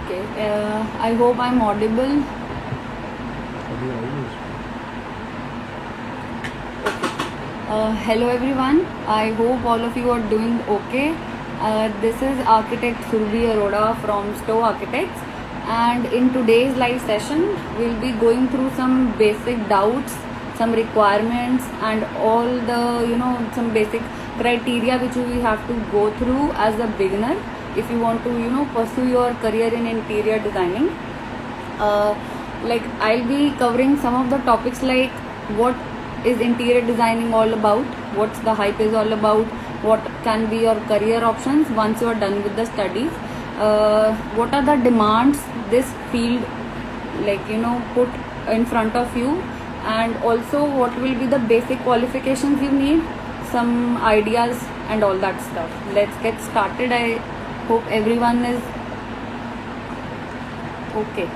Okay, I hope I'm audible. Okay. Hello everyone. I hope all of you are doing okay. This is architect Surbi Arora from Stowe Architects, and in today's live session we'll be going through some basic doubts, some requirements, and all the some basic criteria which we have to go through as a beginner if you want to pursue your career in interior designing. Like I'll be covering some of the topics like what is interior designing all about, what's the hype is all about, what can be your career options once you are done with the studies, what are the demands this field put in front of you, and also what will be the basic qualifications you need, some ideas and all that stuff. Let's get started. I hope everyone is okay.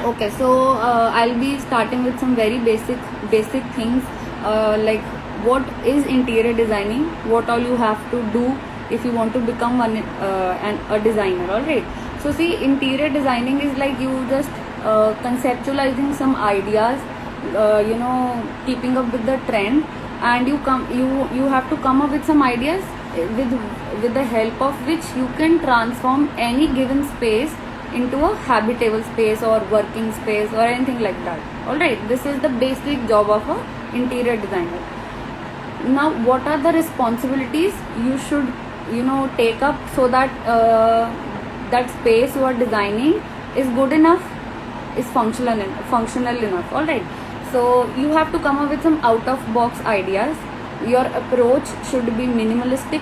Okay, so I'll be starting with some very basic things, like what is interior designing, what all you have to do if you want to become a designer. All right, so see, interior designing is like you just conceptualizing some ideas, keeping up with the trend, and you have to come up with some ideas with the help of which you can transform any given space into a habitable space or working space or anything like that. All right, this is the basic job of a interior designer. Now, what are the responsibilities you should take up so that that space you are designing is good enough, is functional enough. All right, so you have to come up with some out of box ideas. Your approach should be minimalistic,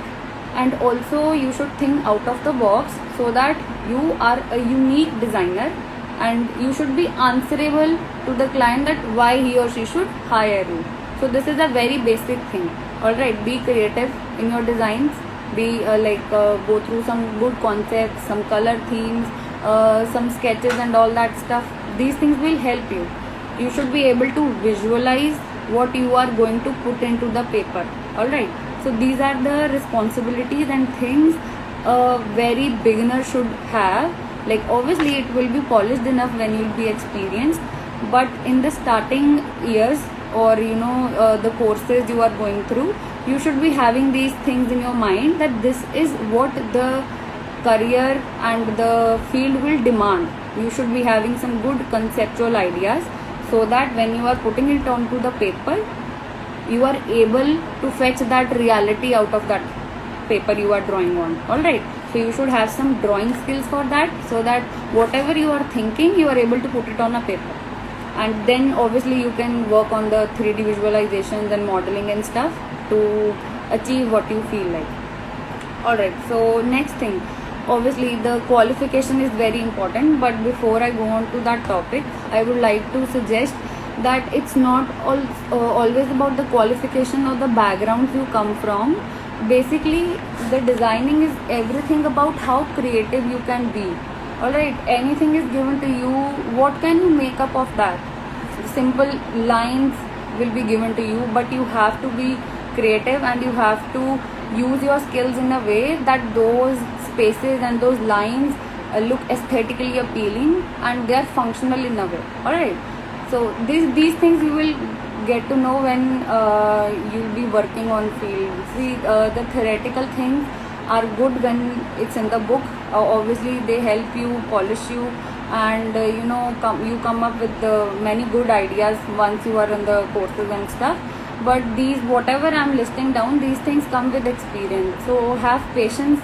and also you should think out of the box so that you are a unique designer, and you should be answerable to the client that why he or she should hire you. So this is a very basic thing. All right, be creative in your designs, be go through some good concepts, some color themes, some sketches and all that stuff. These things will help you. You should be able to visualize what you are going to put into the paper. All right, so these are the responsibilities and things a very beginner should have. Like obviously it will be polished enough when you'll be experienced, but in the starting years or the courses you are going through, you should be having these things in your mind that this is what the career and the field will demand. You should be having some good conceptual ideas so that when you are putting it onto the paper, you are able to fetch that reality out of that paper you are drawing on. All right, so you should have some drawing skills for that, so that whatever you are thinking, you are able to put it on a paper, and then obviously you can work on the 3D visualizations and modeling and stuff to achieve what you feel like. All right, so next thing, obviously the qualification is very important, but before I go on to that topic, I would like to suggest that it's not always about the qualification or the backgrounds you come from. Basically, the designing is everything about how creative you can be. All right, anything is given to you, what can you make up of that? Simple lines will be given to you, but you have to be creative and you have to use your skills in a way that those spaces and those lines look aesthetically appealing and they are functional in a way. All right, so these things you will get to know when you'll be working on field. See, the theoretical things are good when it's in the book. Obviously they help you, polish you, and you come up with many good ideas once you are in the courses and stuff. But these, whatever I'm listing down, these things come with experience. So have patience.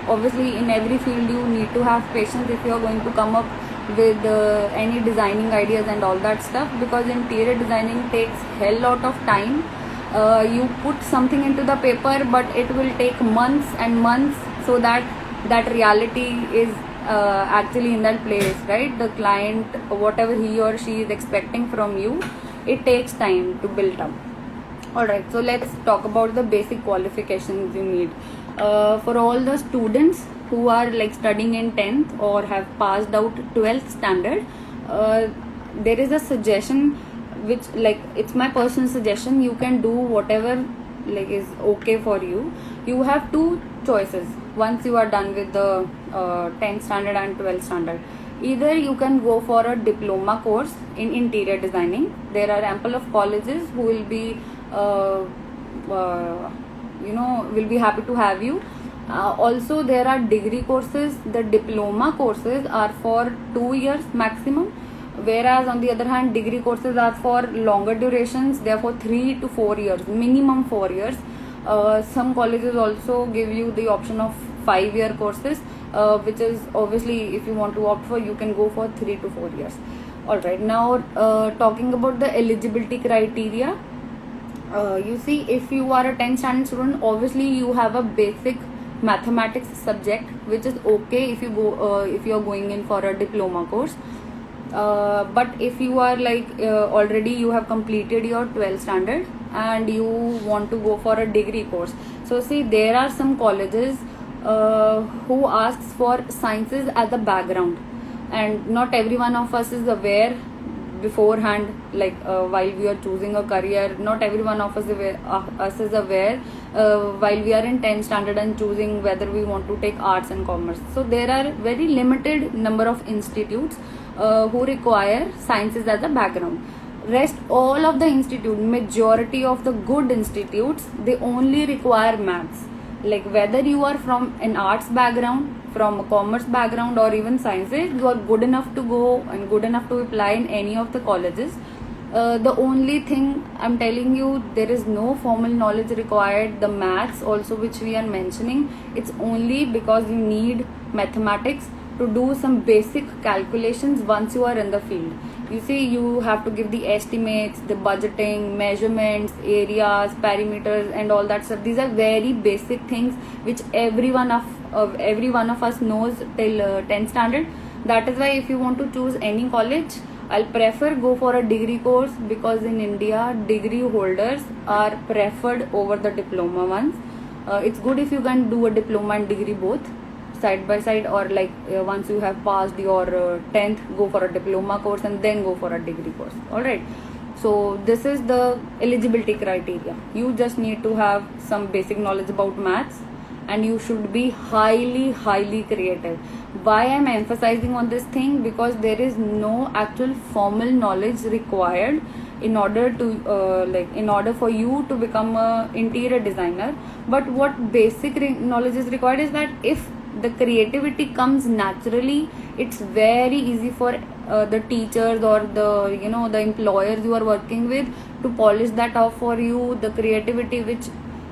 Obviously in every field you need to have patience if you are going to come up with any designing ideas and all that stuff, because interior designing takes hell lot of time. You put something into the paper, but it will take months and months so that that reality is actually in that place, right? The client, whatever he or she is expecting from you, it takes time to build up. All right, so let's talk about the basic qualifications you need. For all the students who are like studying in 10th or have passed out 12th standard, there is a suggestion which, like, it's my personal suggestion. You can do whatever like is okay for you. You have two choices. once you are done with the 10th standard and 12th standard. Either you can go for a diploma course in interior designing. There are ample of colleges who will be will be happy to have you. Also there are degree courses. The diploma courses are for 2 years maximum, whereas on the other hand degree courses are for longer durations. They are for 3 to 4 years, minimum 4 years. Some colleges also give you the option of 5-year courses, which is obviously, if you want to opt for, you can go for 3 to 4 years. Alright, now talking about the eligibility criteria. You see, if you are a 10th standard student, obviously you have a basic mathematics subject, which is okay if you are going in for a diploma course. But if you are like already you have completed your 12th standard and you want to go for a degree course, so see, there are some colleges who asks for sciences as a background, and not every one of us is aware beforehand, like while we are choosing a career, not every one of us is aware while we are in 10th standard and choosing whether we want to take arts and commerce. So there are very limited number of institutes who require sciences as a background. Rest all of the institute, majority of the good institutes, they only require maths. Like whether you are from an arts background, from a commerce background, or even sciences, you are good enough to go and good enough to apply in any of the colleges. The only thing I'm telling you, there is no formal knowledge required. The maths also which we are mentioning, it's only because you need mathematics to do some basic calculations once you are in the field. You see, you have to give the estimates, the budgeting, measurements, areas, perimeters, and all that stuff. These are very basic things which every one of us knows till 10th standard. That is why if you want to choose any college, I'll prefer go for a degree course, because in India degree holders are preferred over the diploma ones. It's good if you can do a diploma and degree both side by side, or like once you have passed your 10th, go for a diploma course and then go for a degree course. Alright, so this is the eligibility criteria. You just need to have some basic knowledge about maths, and you should be highly creative. Why I'm emphasizing on this thing? Because there is no actual formal knowledge required in order to in order for you to become a interior designer. But what basic knowledge is required is that if the creativity comes naturally, it's very easy for the teachers or the the employers you are working with to polish that off for you. The creativity which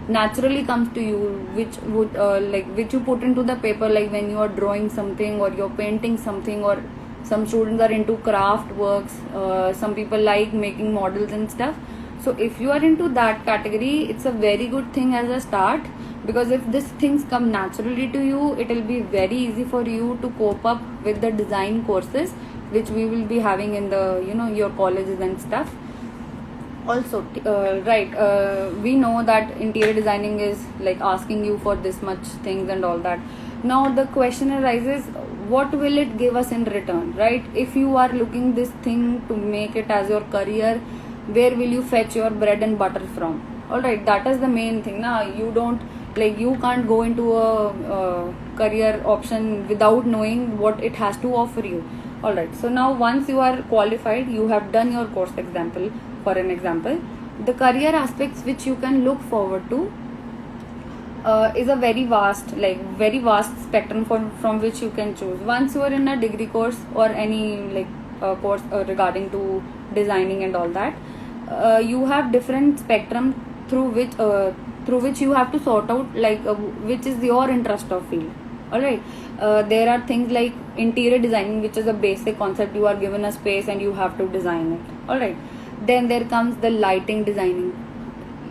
naturally comes to you, which would which you put into the paper, like when you are drawing something or you're painting something, or some students are into craft works, some people like making models and stuff. So if you are into that category, it's a very good thing as a start, because if these things come naturally to you, it will be very easy for you to cope up with the design courses which we will be having in the your colleges and stuff. Also we know that interior designing is like asking you for this much things and all that. Now the question arises, what will it give us in return, right? If you are looking this thing to make it as your career, where will you fetch your bread and butter from? Alright, that is the main thing. Now you can't go into a career option without knowing what it has to offer you. Alright, so now once you are qualified, you have done your course example. For an example, the career aspects which you can look forward to is a very vast spectrum from which you can choose. Once you are in a degree course or any course regarding to designing and all that, you have different spectrum through which you have to sort out which is your interest of field. Alright, there are things like interior designing, which is a basic concept. You are given a space and you have to design it. Alright, then there comes the lighting designing,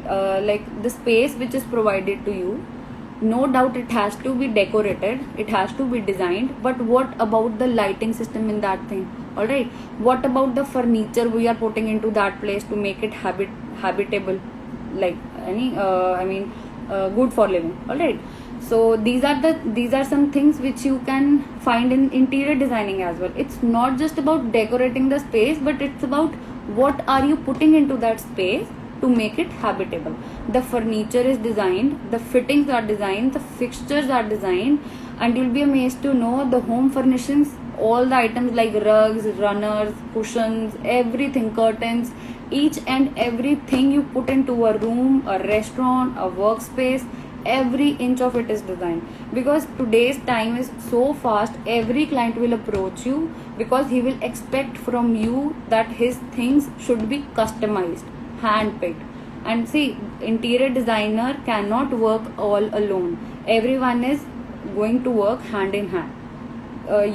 like the space which is provided to you. No doubt it has to be decorated, it has to be designed, but what about the lighting system in that thing? Alright, what about the furniture we are putting into that place to make it habitable, good for living. Alright, so these are some things which you can find in interior designing as well. It's not just about decorating the space, but it's about what are you putting into that space to make it habitable. the furniture is designed, the fittings are designed, the fixtures are designed, and you'll be amazed to know the home furnishings, all the items like rugs, runners, cushions, everything, curtains, each and everything you put into a room, a restaurant, a workspace, every inch of it is designed. Because today's time is so fast, every client will approach you because he will expect from you that his things should be customized, handpicked. And see, interior designer cannot work all alone. Everyone is going to work hand in hand.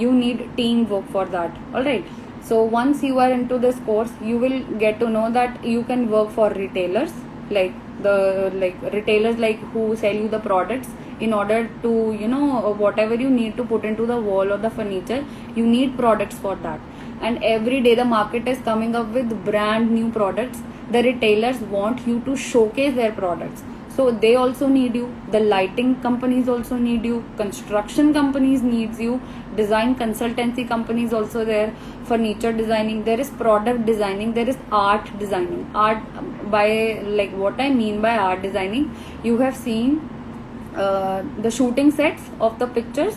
You need teamwork for that. All right. So once you are into this course, you will get to know that you can work for retailers, like retailers like who sell you the products. In order to, you know, whatever you need to put into the wall or the furniture, you need products for that. And every day the market is coming up with brand new products. The retailers want you to showcase their products, so they also need you. The lighting companies also need you, construction companies needs you, design consultancy companies also there, furniture designing, there is product designing, there is art designing. Art, by like what I mean by art designing, you have seen the shooting sets of the pictures,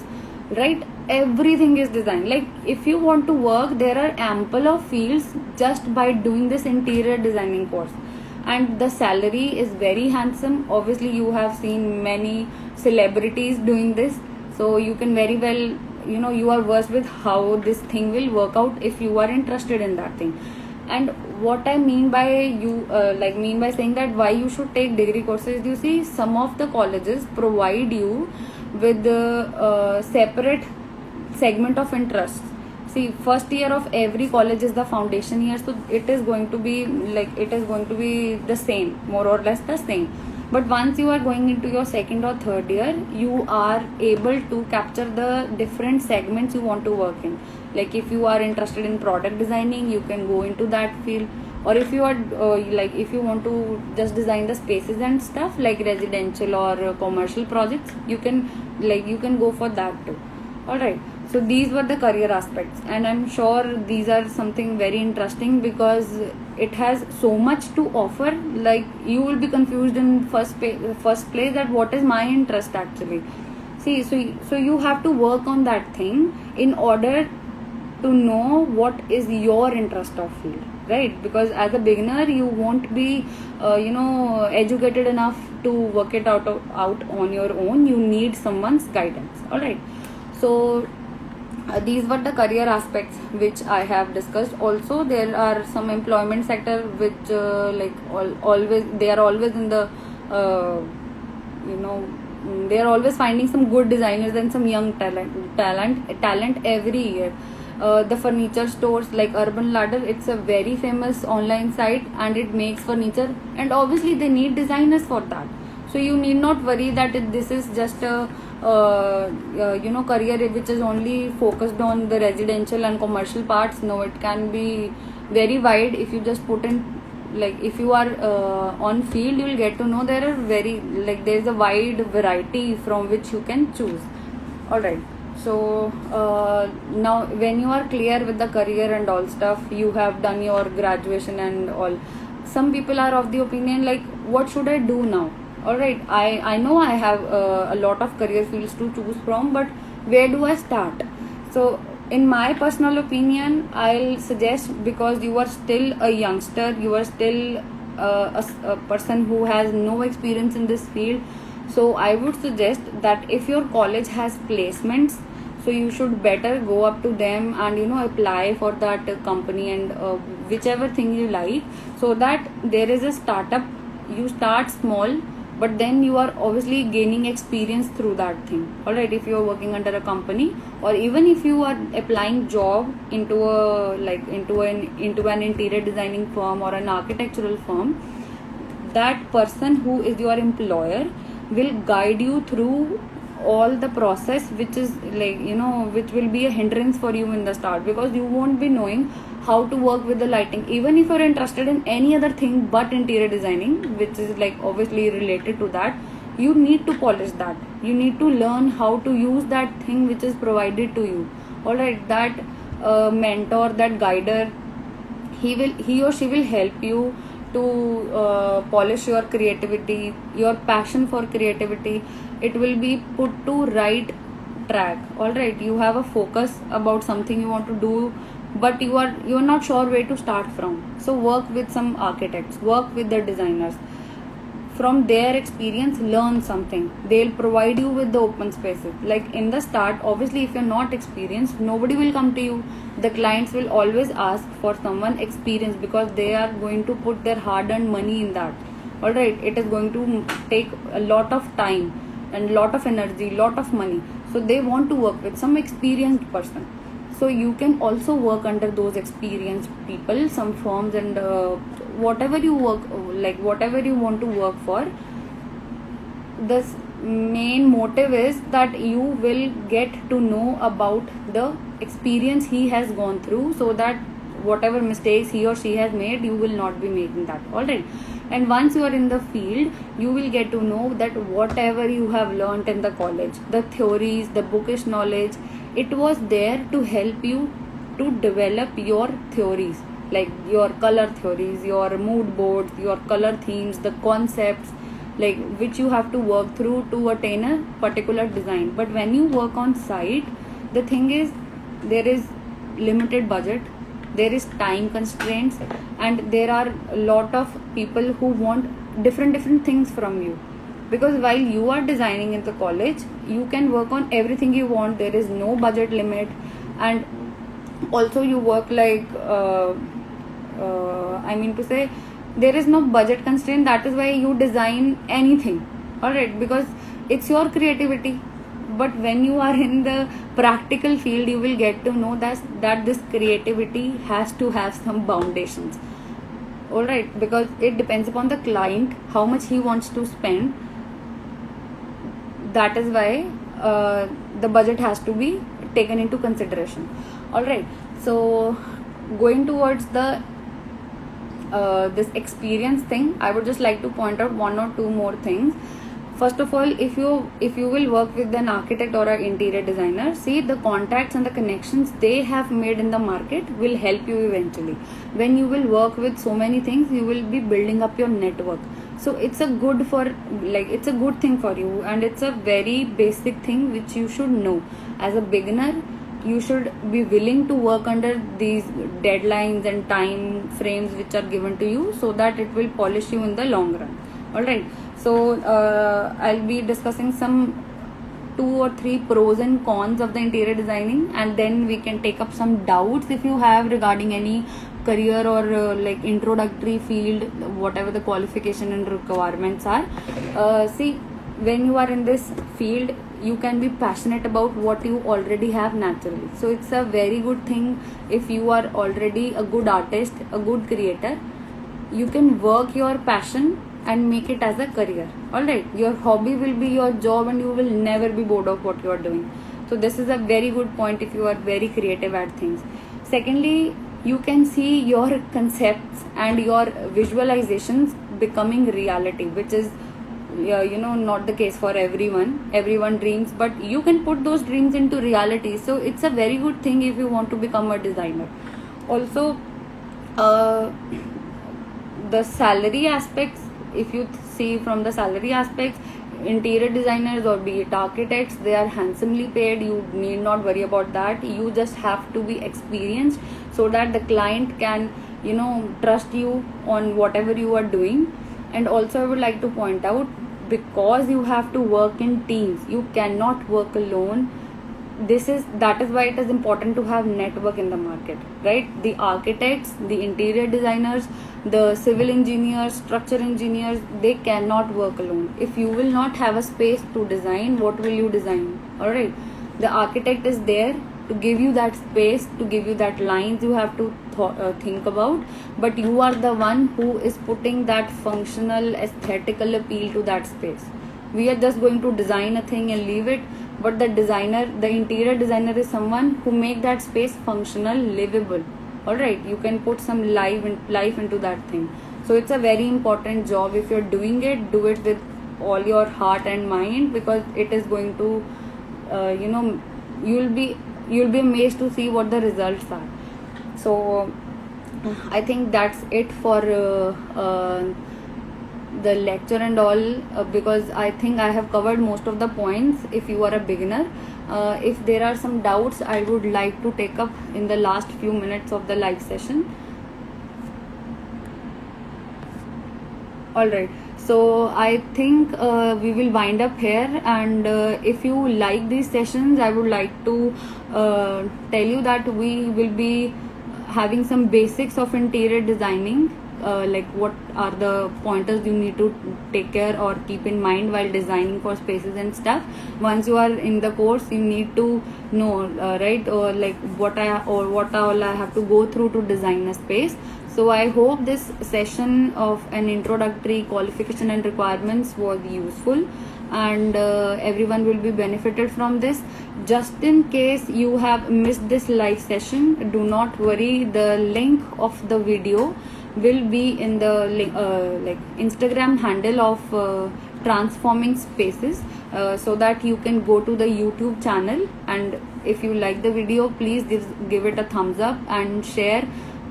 right? Everything is designed. Like if you want to work, there are ample of fields just by doing this interior designing course. And the salary is very handsome. Obviously you have seen many celebrities doing this, so you can very well, you know, you are versed with how this thing will work out if you are interested in that thing. And what I mean by mean by saying that why you should take degree courses, you see, some of the colleges provide you with separate segment of interest. See, first year of every college is the foundation year, so it is going to be the same, more or less the same. But once you are going into your second or third year, you are able to capture the different segments you want to work in. Like if you are interested in product designing, you can go into that field. Or if you are if you want to just design the spaces and stuff like residential or commercial projects, you can go for that too. All right. So these were the career aspects, and I'm sure these are something very interesting because it has so much to offer. Like you will be confused in first place that what is my interest actually. See, so you have to work on that thing in order to know what is your interest of field, right? Because as a beginner you won't be educated enough to work it out on your own. You need someone's guidance. All right. So these were the career aspects which I have discussed. Also there are some employment sector which always they are always in the they are always finding some good designers and some young talent every year. The furniture stores like Urban Ladder, it's a very famous online site and it makes furniture, and obviously they need designers for that. So you need not worry that this is just a career which is only focused on the residential and commercial parts. No, it can be very wide. If you just put in, like if you are on field, you will get to know there are there is a wide variety from which you can choose. All right. So now when you are clear with the career and all stuff, you have done your graduation and all. Some people are of the opinion like, what should I do now? Alright, I know I have a lot of career fields to choose from, but where do I start? So in my personal opinion, I'll suggest, because you are still a youngster, you are still a person who has no experience in this field, so I would suggest that if your college has placements, so you should better go up to them and apply for that company and whichever thing you like, so that there is a startup. You start small, but then you are obviously gaining experience through that thing. Alright, if you are working under a company, or even if you are applying job into an interior designing firm or an architectural firm, that person who is your employer will guide you through all the process, which is which will be a hindrance for you in the start, because you won't be knowing how to work with the lighting. Even if you're interested in any other thing but interior designing, which is obviously related to that, you need to polish that. You need to learn how to use that thing which is provided to you. Alright, that mentor, that guider, he or she will help you to polish your creativity, your passion for creativity. It will be put to right track. All right, you have a focus about something you want to do, but you're not sure where to start from. So work with some architects, work with the designers. From their experience, learn something. They'll provide you with the open spaces. Like in the start, obviously, if you're not experienced, nobody will come to you. The clients will always ask for someone experienced because they are going to put their hard-earned money in that. All right, it is going to take a lot of time and lot of energy, lot of money. So they want to work with some experienced person. So you can also work under those experienced people, some firms, and whatever you work, like whatever you want to work for. This main motive is that you will get to know about the experience he has gone through, so that whatever mistakes he or she has made, you will not be making that. All right, and once you are in the field, you will get to know that whatever you have learned in the college, the theories, the bookish knowledge, it was there to help you to develop your theories, like your color theories, your mood boards, your color themes, the concepts, like which you have to work through to attain a particular design. But when you work on site, the thing is, there is limited budget, there is time constraints, and there are a lot of people who want different things from you. Because while you are designing in the college, you can work on everything you want. There is no budget limit, and also you work like I mean to say, there is no budget constraint. That is why you design anything. All right, because it's your creativity. But when you are in the practical field, you will get to know that this creativity has to have some foundations. All right, because it depends upon the client how much he wants to spend. That is why the budget has to be taken into consideration. All right, so going towards the this experience thing, I would just like to point out one or two more things. First of all, if you will work with an architect or an interior designer, see, the contacts and the connections they have made in the market will help you eventually. When you will work with so many things, you will be building up your network. So it's a good thing for you, and it's a very basic thing which you should know. As a beginner, you should be willing to work under these deadlines and time frames which are given to you, so that it will polish you in the long run. All right, so I'll be discussing some 2 or 3 pros and cons of the interior designing, and then we can take up some doubts if you have regarding any career or like introductory field, whatever the qualification and requirements are. See, when you are in this field, you can be passionate about what you already have naturally. So it's a very good thing if you are already a good artist, a good creator. You can work your passion and make it as a career. All right, your hobby will be your job, and you will never be bored of what you are doing. So this is a very good point if you are very creative at things. Secondly, you can see your concepts and your visualizations becoming reality, which is not the case for everyone dreams, but you can put those dreams into reality. So it's a very good thing if you want to become a designer. Also, the salary aspects, if you see from the salary aspects, interior designers or be it architects, they are handsomely paid. You need not worry about that. You just have to be experienced so that the client can trust you on whatever you are doing. And also, I would like to point out, because you have to work in teams, you cannot work alone. That is why it is important to have network in the market, right? The architects, the interior designers, the civil engineers, structure engineers, they cannot work alone. If you will not have a space to design, what will you design? All right, the architect is there to give you that space, to give you that lines you have to think about, but you are the one who is putting that functional aesthetical appeal to that space. We are just going to design a thing and leave it, but the interior designer is someone who make that space functional, livable. All right, you can put some life into that thing. So it's a very important job. If you're doing it, do it with all your heart and mind, because it is going to you'll be amazed to see what the results are. So I think that's it for the lecture and all, because I think I have covered most of the points. If you are a beginner, if there are some doubts, I would like to take up in the last few minutes of the live session. All right, so I think we will wind up here, and if you like these sessions, I would like to tell you that we will be having some basics of interior designing, like what are the pointers you need to take care or keep in mind while designing for spaces and stuff. Once you are in the course, you need to know, right, or like what all I have to go through to design a space. So I hope this session of an introductory qualification and requirements was useful, and everyone will be benefited from this. Just in case you have missed this live session, do not worry, the link of the video will be in the like Instagram handle of transforming spaces, so that you can go to the YouTube channel, and if you like the video, please give it a thumbs up and share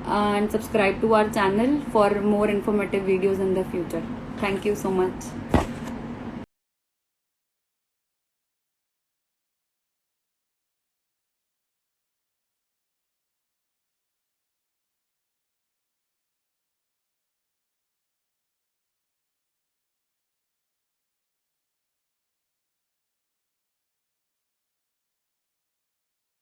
and subscribe to our channel for more informative videos in the future. Thank you so much.